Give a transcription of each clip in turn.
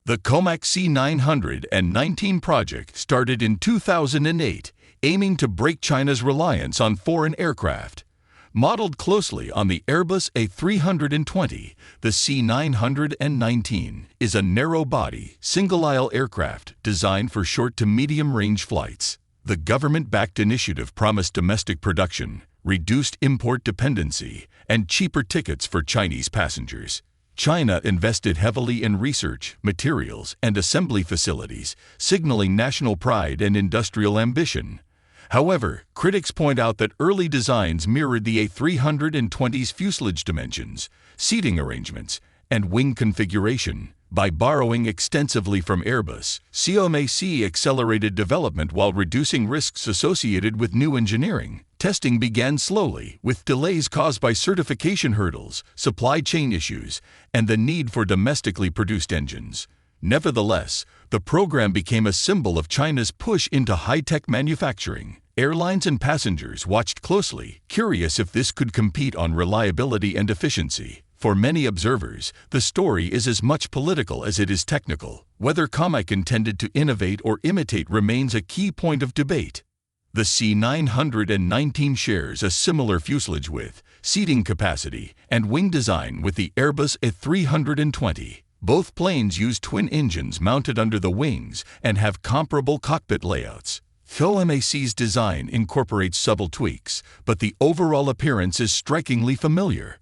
The Comac C919 project started in 2008, aiming to break China's reliance on foreign aircraft. Modeled closely on the Airbus A320, the C919 is a narrow-body, single-aisle aircraft designed for short to medium-range flights. The government-backed initiative promised domestic production, reduced import dependency, and cheaper tickets for Chinese passengers. China invested heavily in research, materials, and assembly facilities, signaling national pride and industrial ambition. However, critics point out that early designs mirrored the A320's fuselage dimensions, seating arrangements, and wing configuration. By borrowing extensively from Airbus, Comac accelerated development while reducing risks associated with new engineering. Testing began slowly, with delays caused by certification hurdles, supply chain issues, and the need for domestically produced engines. Nevertheless, the program became a symbol of China's push into high-tech manufacturing. Airlines and passengers watched closely, curious if this could compete on reliability and efficiency. For many observers, the story is as much political as it is technical. Whether Comac intended to innovate or imitate remains a key point of debate. The C919 shares a similar fuselage width, seating capacity, and wing design with the Airbus A320. Both planes use twin engines mounted under the wings and have comparable cockpit layouts. Comac's design incorporates subtle tweaks, but the overall appearance is strikingly familiar.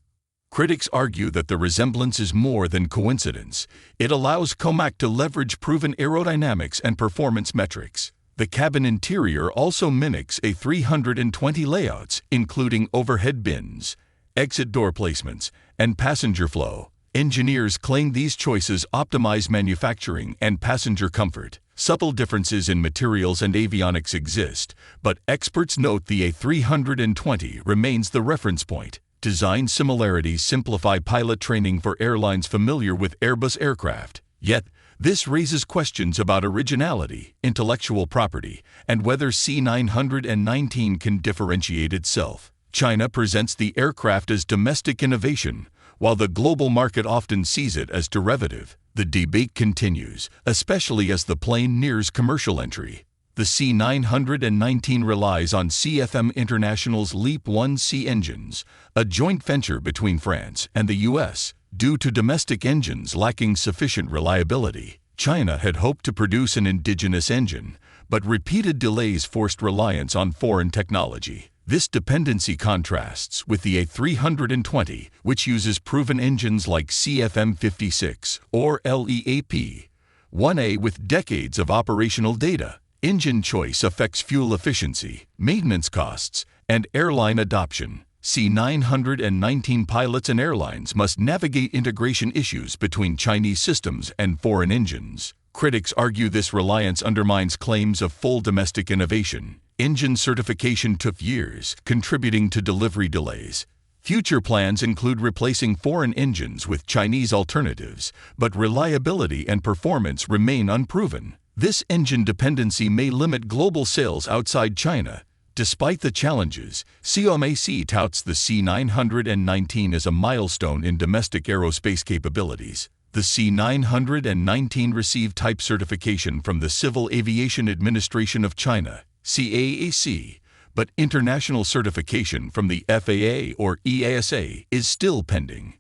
Critics argue that the resemblance is more than coincidence. It allows Comac to leverage proven aerodynamics and performance metrics. The cabin interior also mimics A320 layouts, including overhead bins, exit door placements, and passenger flow. Engineers claim these choices optimize manufacturing and passenger comfort. Subtle differences in materials and avionics exist, but experts note the A320 remains the reference point. Design similarities simplify pilot training for airlines familiar with Airbus aircraft. Yet, this raises questions about originality, intellectual property, and whether C919 can differentiate itself. China presents the aircraft as domestic innovation, while the global market often sees it as derivative. The debate continues, especially as the plane nears commercial entry. The C919 relies on CFM International's LEAP-1C engines, a joint venture between France and the U.S. Due to domestic engines lacking sufficient reliability, China had hoped to produce an indigenous engine, but repeated delays forced reliance on foreign technology. This dependency contrasts with the A320, which uses proven engines like CFM56 or LEAP-1A with decades of operational data. Engine choice affects fuel efficiency, maintenance costs, and airline adoption. C919 pilots and airlines must navigate integration issues between Chinese systems and foreign engines. Critics argue this reliance undermines claims of full domestic innovation. Engine certification took years, contributing to delivery delays. Future plans include replacing foreign engines with Chinese alternatives, but reliability and performance remain unproven. This engine dependency may limit global sales outside China. Despite the challenges, Comac touts the C919 as a milestone in domestic aerospace capabilities. The C919 received type certification from the Civil Aviation Administration of China, CAAC, but international certification from the FAA or EASA is still pending.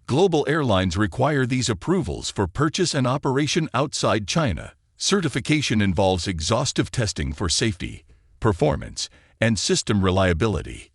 Global airlines require these approvals for purchase and operation outside China. Certification involves exhaustive testing for safety, performance, and system reliability.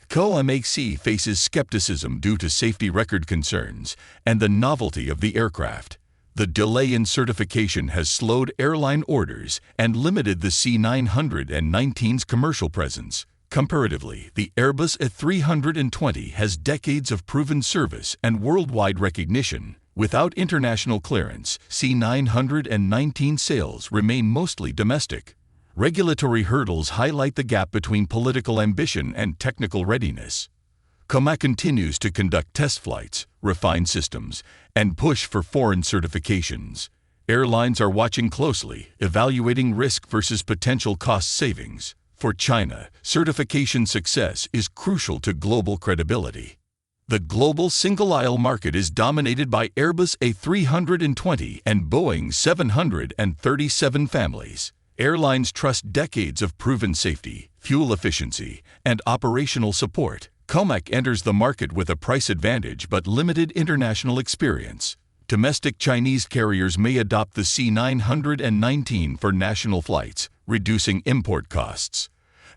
Comac faces skepticism due to safety record concerns and the novelty of the aircraft. The delay in certification has slowed airline orders and limited the C919's commercial presence. Comparatively, the Airbus A320 has decades of proven service and worldwide recognition. Without international clearance, C919 sales remain mostly domestic. Regulatory hurdles highlight the gap between political ambition and technical readiness. Comac continues to conduct test flights, refine systems, and push for foreign certifications. Airlines are watching closely, evaluating risk versus potential cost savings. For China, certification success is crucial to global credibility. The global single-aisle market is dominated by Airbus A320 and Boeing 737 families. Airlines trust decades of proven safety, fuel efficiency, and operational support. Comac enters the market with a price advantage but limited international experience. Domestic Chinese carriers may adopt the C919 for national flights, reducing import costs.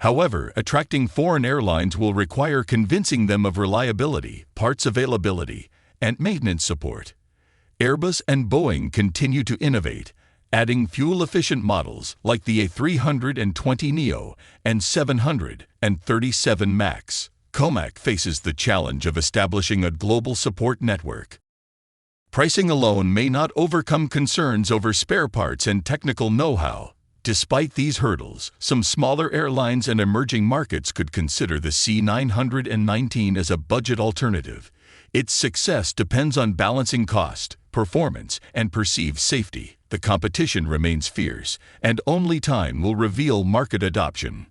However, attracting foreign airlines will require convincing them of reliability, parts availability, and maintenance support. Airbus and Boeing continue to innovate, adding fuel-efficient models like the A320neo and 737 MAX. Comac faces the challenge of establishing a global support network. Pricing alone may not overcome concerns over spare parts and technical know-how. Despite these hurdles, some smaller airlines and emerging markets could consider the C919 as a budget alternative. Its success depends on balancing cost, performance, and perceived safety. The competition remains fierce, and only time will reveal market adoption.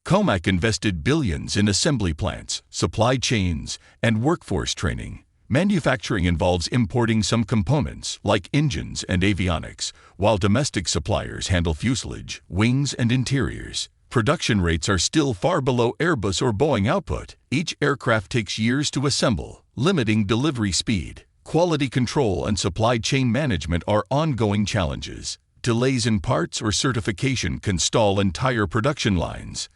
Comac invested billions in assembly plants, supply chains, and workforce training. Manufacturing involves importing some components, like engines and avionics, while domestic suppliers handle fuselage, wings, and interiors. Production rates are still far below Airbus or Boeing output. Each aircraft takes years to assemble, limiting delivery speed. Quality control and supply chain management are ongoing challenges. Delays in parts or certification can stall entire production lines.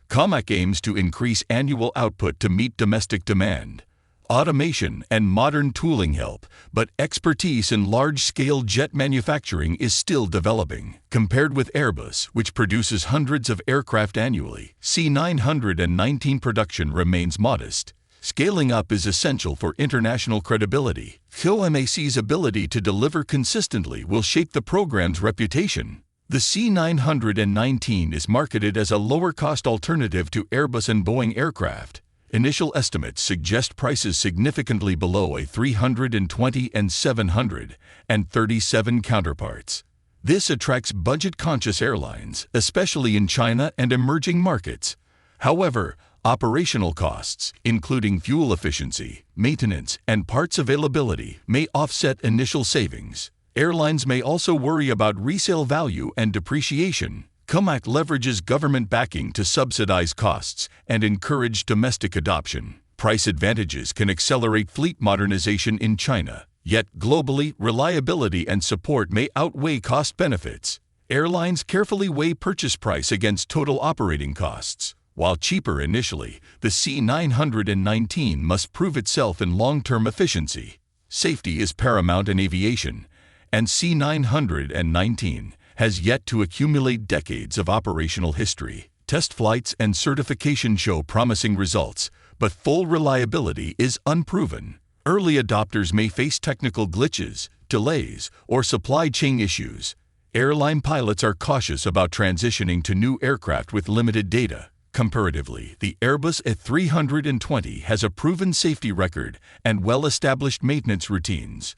Comac aims to increase annual output to meet domestic demand. Automation and modern tooling help, but expertise in large-scale jet manufacturing is still developing. Compared with Airbus, which produces hundreds of aircraft annually, C919 production remains modest. Scaling up is essential for international credibility. Comac's ability to deliver consistently will shape the program's reputation. The C919 is marketed as a lower-cost alternative to Airbus and Boeing aircraft. Initial estimates suggest prices significantly below A320 and 737 counterparts. This attracts budget-conscious airlines, especially in China and emerging markets. However, operational costs, including fuel efficiency, maintenance, and parts availability, may offset initial savings. Airlines may also worry about resale value and depreciation. Comac leverages government backing to subsidize costs and encourage domestic adoption. Price advantages can accelerate fleet modernization in China. Yet globally, reliability and support may outweigh cost benefits. Airlines carefully weigh purchase price against total operating costs. While cheaper initially, the C919 must prove itself in long-term efficiency. Safety is paramount in aviation, and C919 has yet to accumulate decades of operational history. Test flights and certification show promising results, but full reliability is unproven. Early adopters may face technical glitches, delays, or supply chain issues. Airline pilots are cautious about transitioning to new aircraft with limited data. Comparatively, the Airbus A320 has a proven safety record and well-established maintenance routines.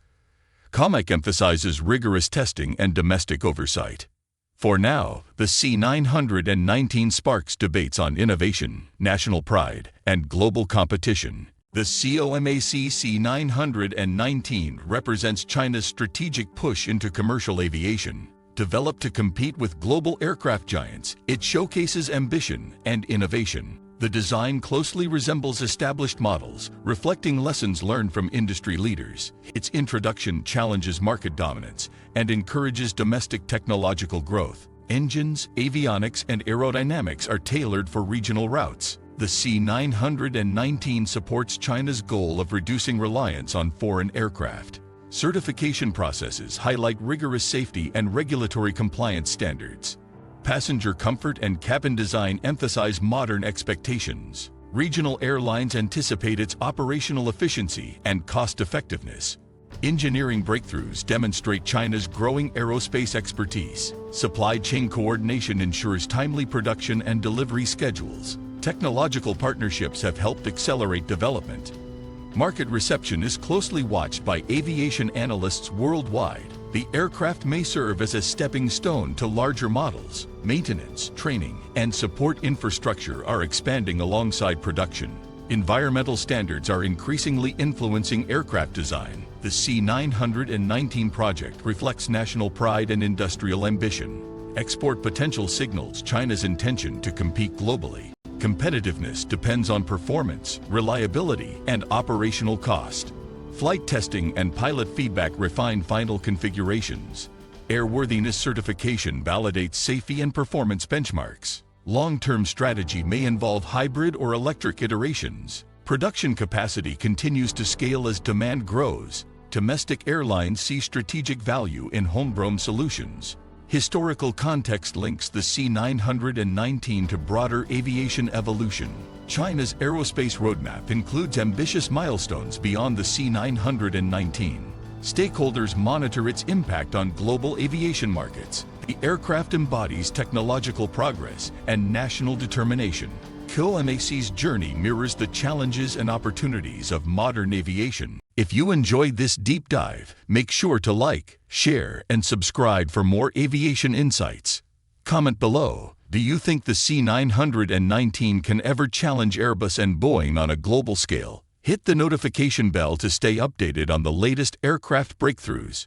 Comac emphasizes rigorous testing and domestic oversight. For now, the C919 sparks debates on innovation, national pride, and global competition. The Comac C919 represents China's strategic push into commercial aviation. Developed to compete with global aircraft giants, it showcases ambition and innovation. The design closely resembles established models, reflecting lessons learned from industry leaders. Its introduction challenges market dominance and encourages domestic technological growth. Engines, avionics, and aerodynamics are tailored for regional routes. The C919 supports China's goal of reducing reliance on foreign aircraft. Certification processes highlight rigorous safety and regulatory compliance standards. Passenger comfort and cabin design emphasize modern expectations. Regional airlines anticipate its operational efficiency and cost-effectiveness. Engineering breakthroughs demonstrate China's growing aerospace expertise. Supply chain coordination ensures timely production and delivery schedules. Technological partnerships have helped accelerate development. Market reception is closely watched by aviation analysts worldwide. The aircraft may serve as a stepping stone to larger models. Maintenance, training, and support infrastructure are expanding alongside production. Environmental standards are increasingly influencing aircraft design. The C919 project reflects national pride and industrial ambition. Export potential signals China's intention to compete globally. Competitiveness depends on performance, reliability, and operational cost. Flight testing and pilot feedback refine final configurations. Airworthiness certification validates safety and performance benchmarks. Long-term strategy may involve hybrid or electric iterations. Production capacity continues to scale as demand grows. Domestic airlines see strategic value in homegrown solutions. Historical context links the C919 to broader aviation evolution. China's aerospace roadmap includes ambitious milestones beyond the C919. Stakeholders monitor its impact on global aviation markets. The aircraft embodies technological progress and national determination. Comac's journey mirrors the challenges and opportunities of modern aviation. If you enjoyed this deep dive, make sure to like, share, and subscribe for more aviation insights. Comment below, do you think the C919 can ever challenge Airbus and Boeing on a global scale? Hit the notification bell to stay updated on the latest aircraft breakthroughs.